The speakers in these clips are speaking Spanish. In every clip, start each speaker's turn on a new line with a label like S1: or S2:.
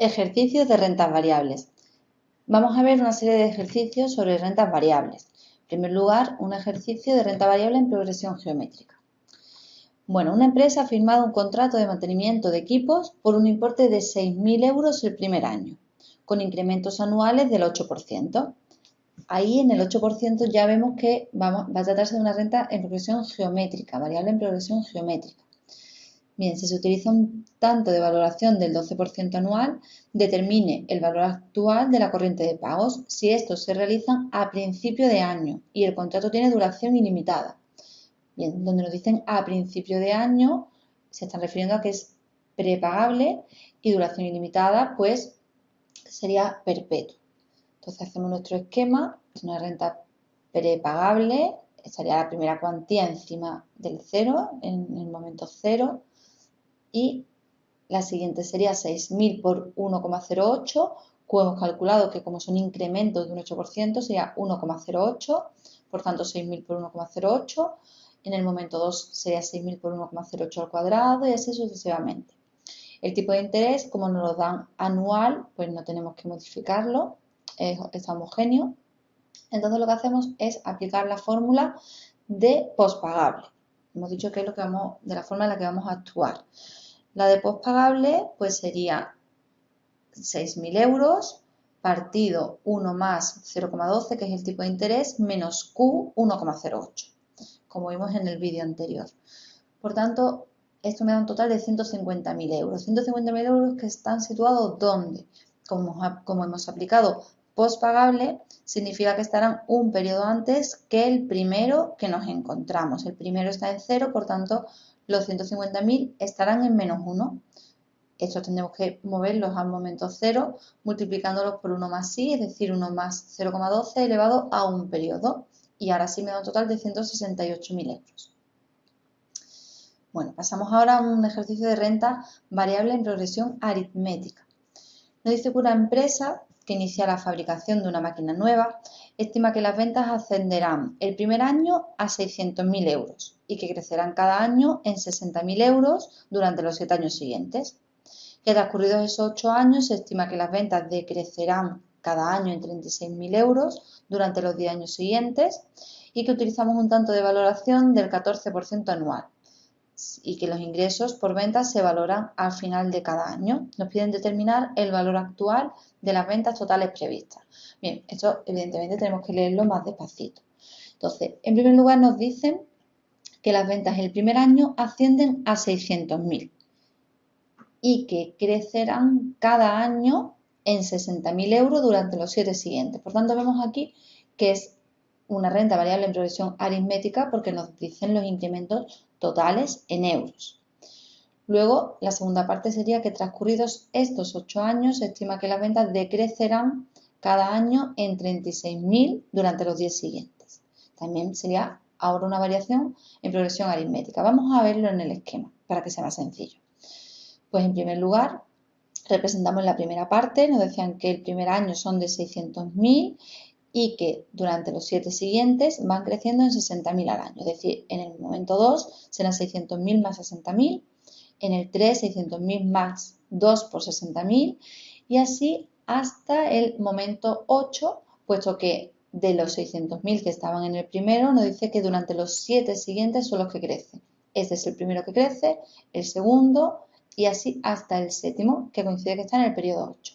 S1: Ejercicios de rentas variables. Vamos a ver una serie de ejercicios sobre rentas variables. En primer lugar, un ejercicio de renta variable en progresión geométrica. Bueno, una empresa ha firmado un contrato de mantenimiento de equipos por un importe de 6.000 euros el primer año, con incrementos anuales del 8%. Ahí en el 8% ya vemos que va a tratarse de una renta en progresión geométrica, variable en progresión geométrica. Bien, si se utiliza un tanto de valoración del 12% anual, determine el valor actual de la corriente de pagos si estos se realizan a principio de año y el contrato tiene duración ilimitada. Bien, donde nos dicen a principio de año, se están refiriendo a que es prepagable y duración ilimitada, pues sería perpetuo. Entonces hacemos nuestro esquema, es una renta prepagable, estaría la primera cuantía encima del cero, en el momento cero, y la siguiente sería 6.000 por 1,08, hemos calculado que como son incrementos de un 8% sería 1,08, por tanto 6.000 por 1,08, en el momento 2 sería 6.000 por 1,08 al cuadrado y así sucesivamente. El tipo de interés, como nos lo dan anual, pues no tenemos que modificarlo, está homogéneo. Entonces lo que hacemos es aplicar la fórmula de pospagable. Hemos dicho que es de la forma en la que vamos a actuar. La de pospagable pues sería 6.000 euros partido 1 más 0,12, que es el tipo de interés, menos Q 1,08, como vimos en el vídeo anterior. Por tanto, esto me da un total de 150.000 euros. 150.000 euros que están situados ¿dónde? Como hemos aplicado pospagable, significa que estarán un periodo antes que el primero que nos encontramos. El primero está en 0, por tanto, los 150.000 estarán en menos 1. Estos tendremos que moverlos al momento 0, multiplicándolos por 1 más i, es decir, 1 más 0,12 elevado a un periodo. Y ahora sí me da un total de 168.000 euros. Bueno, pasamos ahora a un ejercicio de renta variable en progresión aritmética. Nos dice que una empresa que inicia la fabricación de una máquina nueva estima que las ventas ascenderán el primer año a 600.000 euros y que crecerán cada año en 60.000 euros durante los 7 años siguientes. Que transcurridos esos 8 años se estima que las ventas decrecerán cada año en 36.000 euros durante los 10 años siguientes y que utilizamos un tanto de valoración del 14% anual y que los ingresos por ventas se valoran al final de cada año. Nos piden determinar el valor actual de las ventas totales previstas. Bien, esto evidentemente tenemos que leerlo más despacito. Entonces, en primer lugar nos dicen que las ventas en el primer año ascienden a 600.000 y que crecerán cada año en 60.000 euros durante los 7 siguientes. Por tanto, vemos aquí que es una renta variable en progresión aritmética porque nos dicen los incrementos totales en euros. Luego, la segunda parte sería que transcurridos estos 8 años, se estima que las ventas decrecerán cada año en 36.000 durante los 10 siguientes. También sería ahora una variación en progresión aritmética. Vamos a verlo en el esquema para que sea más sencillo. Pues en primer lugar, representamos la primera parte, nos decían que el primer año son de 600.000 y que durante los 7 siguientes van creciendo en 60.000 al año. Es decir, en el momento 2 serán 600.000 más 60.000, en el 3 600.000 más 2 por 60.000 y así hasta el momento 8, puesto que de los 600.000 que estaban en el primero nos dice que durante los 7 siguientes son los que crecen. Este es el primero que crece, el segundo y así hasta el séptimo, que coincide que está en el periodo 8.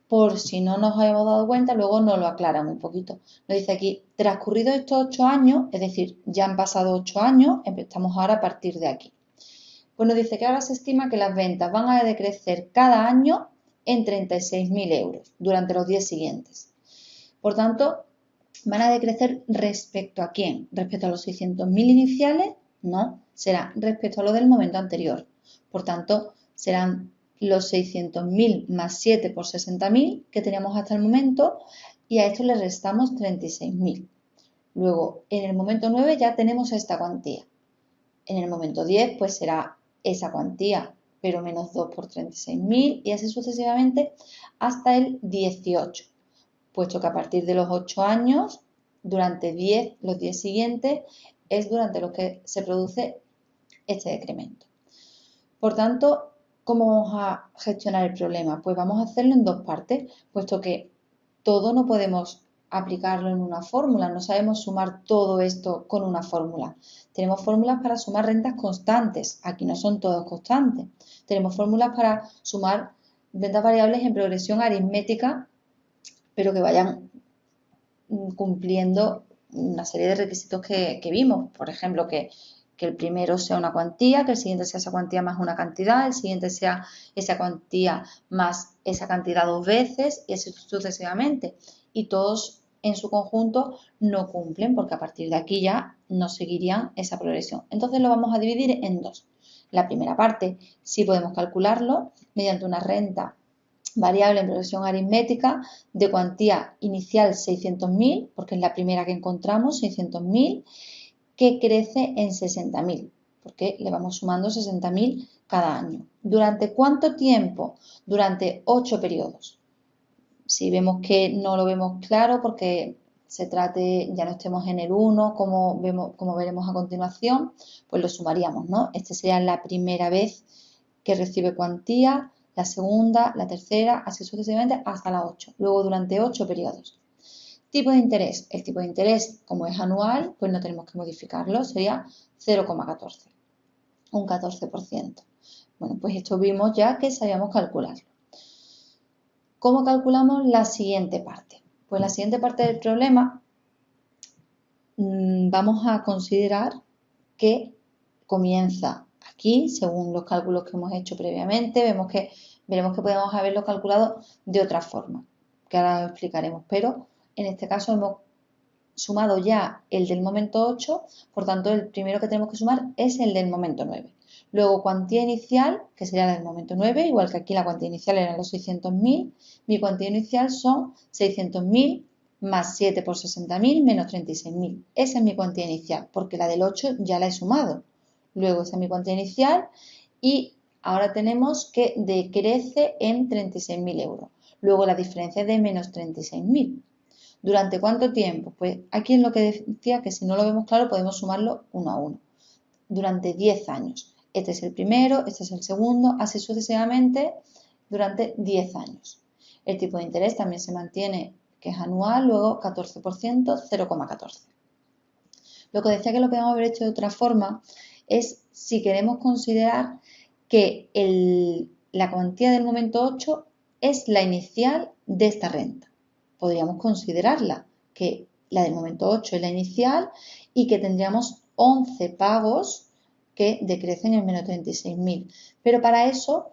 S1: Por si no nos habíamos dado cuenta, luego nos lo aclaran un poquito. Nos dice aquí, transcurridos estos 8 años, es decir, ya han pasado 8 años, estamos ahora a partir de aquí. Pues nos dice que ahora se estima que las ventas van a decrecer cada año en 36.000 euros durante los 10 siguientes. Por tanto, ¿van a decrecer respecto a quién? ¿Respecto a los 600.000 iniciales? No, será respecto a lo del momento anterior. Por tanto, serán los 600.000 más 7 por 60.000 que teníamos hasta el momento y a esto le restamos 36.000. Luego, en el momento 9 ya tenemos esta cuantía. En el momento 10 pues será esa cuantía, pero menos 2 por 36.000 y así sucesivamente hasta el 18, puesto que a partir de los 8 años, durante los 10 siguientes, es durante los que se produce este decremento. Por tanto, ¿Cómo vamos a gestionar el problema? Pues vamos a hacerlo en dos partes, puesto que todo no podemos aplicarlo en una fórmula, no sabemos sumar todo esto con una fórmula. Tenemos fórmulas para sumar rentas constantes, aquí no son todos constantes. Tenemos fórmulas para sumar rentas variables en progresión aritmética, pero que vayan cumpliendo una serie de requisitos que vimos. Por ejemplo, que el primero sea una cuantía, que el siguiente sea esa cuantía más una cantidad, el siguiente sea esa cuantía más esa cantidad dos veces y así sucesivamente. Y todos en su conjunto no cumplen porque a partir de aquí ya no seguirían esa progresión. Entonces lo vamos a dividir en dos. La primera parte sí podemos calcularlo mediante una renta variable en progresión aritmética de cuantía inicial 600.000, porque es la primera que encontramos, 600.000, que crece en 60.000, porque le vamos sumando 60.000 cada año. ¿Durante cuánto tiempo? Durante 8 periodos. Si vemos que no lo vemos claro porque se trate, ya no estemos en el 1, como veremos a continuación, pues lo sumaríamos, ¿no? Esta sería la primera vez que recibe cuantía, la segunda, la tercera, así sucesivamente hasta la 8. Luego durante 8 periodos. Tipo de interés. El tipo de interés, como es anual, pues no tenemos que modificarlo, sería 0,14, un 14%. Bueno, pues esto vimos ya que sabíamos calcularlo. ¿Cómo calculamos la siguiente parte? Pues la siguiente parte del problema vamos a considerar que comienza aquí, según los cálculos que hemos hecho previamente, veremos que podemos haberlo calculado de otra forma, que ahora lo explicaremos, pero en este caso hemos sumado ya el del momento 8, por tanto el primero que tenemos que sumar es el del momento 9. Luego cuantía inicial, que sería del momento 9, igual que aquí la cuantía inicial eran los 600.000, mi cuantía inicial son 600.000 más 7 por 60.000 menos 36.000. Esa es mi cuantía inicial, porque la del 8 ya la he sumado. Luego esa es mi cuantía inicial y ahora tenemos que decrece en 36.000 euros. Luego la diferencia es de menos 36.000. ¿Durante cuánto tiempo? Pues aquí es lo que decía que si no lo vemos claro podemos sumarlo uno a uno. Durante 10 años. Este es el primero, este es el segundo, así sucesivamente durante 10 años. El tipo de interés también se mantiene, que es anual, luego 14%, 0,14. Lo que decía que lo podemos haber hecho de otra forma es si queremos considerar que la cuantía del momento 8 es la inicial de esta renta. Podríamos considerarla, que la del momento 8 es la inicial y que tendríamos 11 pagos que decrecen en menos 36.000. Pero para eso,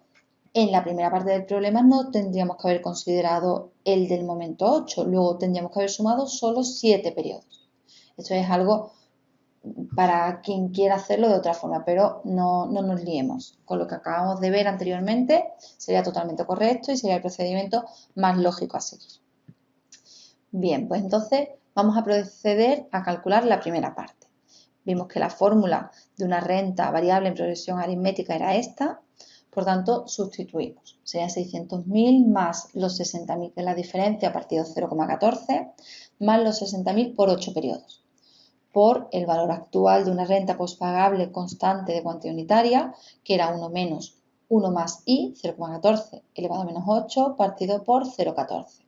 S1: en la primera parte del problema no tendríamos que haber considerado el del momento 8, luego tendríamos que haber sumado solo 7 periodos. Esto es algo para quien quiera hacerlo de otra forma, pero no nos liemos. Con lo que acabamos de ver anteriormente sería totalmente correcto y sería el procedimiento más lógico a seguir. Bien, pues entonces vamos a proceder a calcular la primera parte. Vimos que la fórmula de una renta variable en progresión aritmética era esta, por tanto sustituimos. Serían 600.000 más los 60.000, que es la diferencia, partido 0,14, más los 60.000 por 8 periodos, por el valor actual de una renta postpagable constante de cuantía unitaria, que era 1 menos 1 más i, 0,14 elevado a menos 8, partido por 0,14.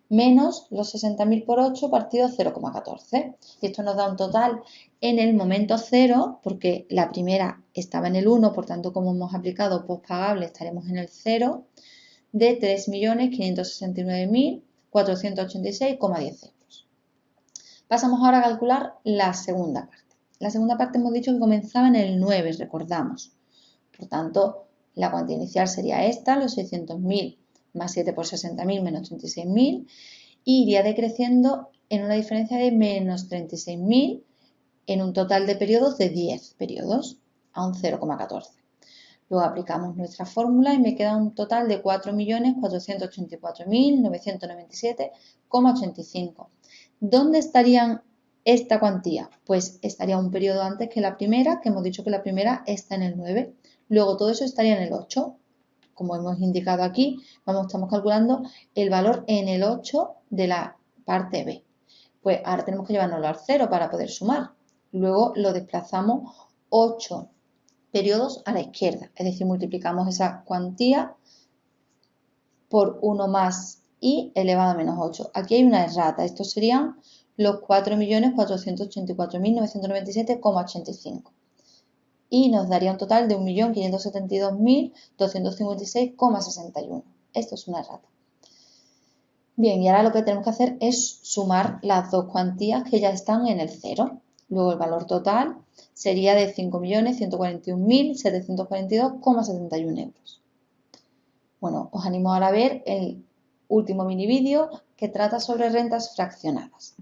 S1: Menos los 60.000 por 8 partido 0,14. Y esto nos da un total en el momento 0, porque la primera estaba en el 1, por tanto, como hemos aplicado postpagable, estaremos en el 0, de 3.569.486,10 euros. Pasamos ahora a calcular la segunda parte. La segunda parte hemos dicho que comenzaba en el 9, recordamos. Por tanto, la cuantía inicial sería esta, los 600.000 más 7 por 60.000 menos 36.000, y iría decreciendo en una diferencia de menos 36.000 en un total de periodos de 10 periodos a un 0,14. Luego aplicamos nuestra fórmula y me queda un total de 4.484.997,85. ¿Dónde estarían esta cuantía? Pues estaría un periodo antes que la primera, que hemos dicho que la primera está en el 9. Luego todo eso estaría en el 8. Como hemos indicado aquí, estamos calculando el valor en el 8 de la parte B. Pues ahora tenemos que llevárnoslo al 0 para poder sumar. Luego lo desplazamos 8 periodos a la izquierda, es decir, multiplicamos esa cuantía por 1 más i elevado a menos 8. Aquí hay una errata, estos serían los 4.484.997,85 y nos daría un total de 1.572.256,61. Esto es una errata. Bien, y ahora lo que tenemos que hacer es sumar las dos cuantías que ya están en el cero. Luego el valor total sería de 5.141.742,71 euros. Bueno, os animo ahora a ver el último mini vídeo que trata sobre rentas fraccionadas.